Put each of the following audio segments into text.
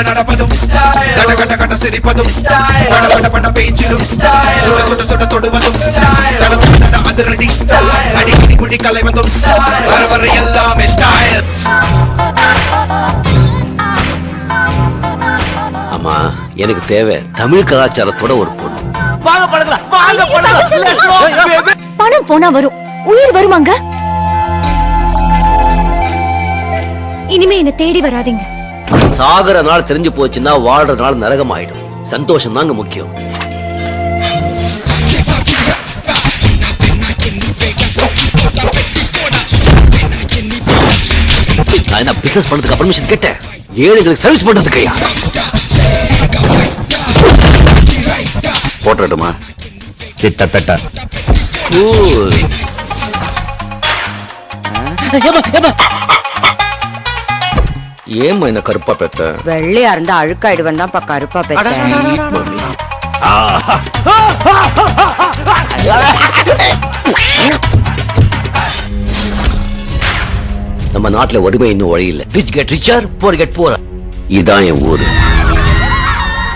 நடப்பதும் கட கட சிரிப்பதும் பட பேச்சிலும் சுட சுட தொடுவதும் அதிரடி அடிக்கடி குடி கலைவதும் வர வர எல்லாமே ஸ்டைல். ஆமா, எனக்கு தேவை தமிழ் கலாச்சாரத்தோட ஒரு பொண்ணு. பணம் போனா வரும், உயிர் வருமாங்க. இனிமே என்ன தேடி வராதீங்க. சாகர நாள் தெரிஞ்சு போச்சுன்னா வாழ்ற நாள் நரகம் ஆயிடும். சந்தோஷம் தாங்க முக்கியம். நான் என்ன பிசினஸ் பண்றதுக்கு பர்மிஷன் கேட்டேன், ஏழைகளுக்கு சர்வீஸ் பண்றதுக்கையா? போட்டுமா கிட்டத்தட்ட ஏமா என்ன கருப்பா பெத்த? வெள்ளையா இருந்தா அழுக்காயிடுவன் தான் கருப்பா பெத்த. நம்ம நாட்டுல ஒருமை இன்னும் வழியில்லை. Rich get richer, poor get poor. இதான் என் ஊரு.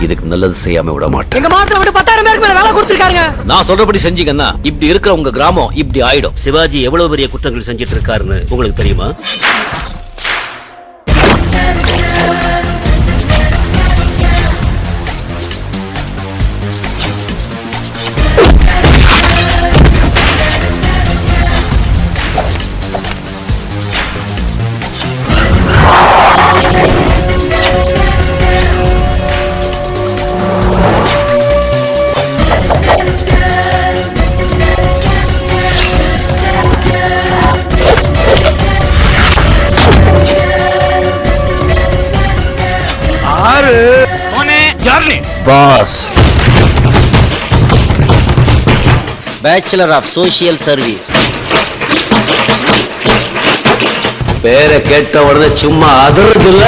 இதுக்கு நல்லது செய்யாம விட மாட்டேன். எங்க மாட்டுல விட்டு 10,000 பேருக்கு மேல வேலை கொடுத்திருக்காங்க. நான் சொல்றபடி செஞ்சீங்கன்னா இப்படி இருக்கிற உங்க கிராமம் இப்படி ஆயிடும். சிவாஜி எவ்வளவு பெரிய குற்றங்கள் செஞ்சிட்டு இருக்காருன்னு உங்களுக்கு தெரியுமா? Boss, bachelor of social service. பேரை கேட்ட உடனே சும்மா அதிர்றது இல்ல.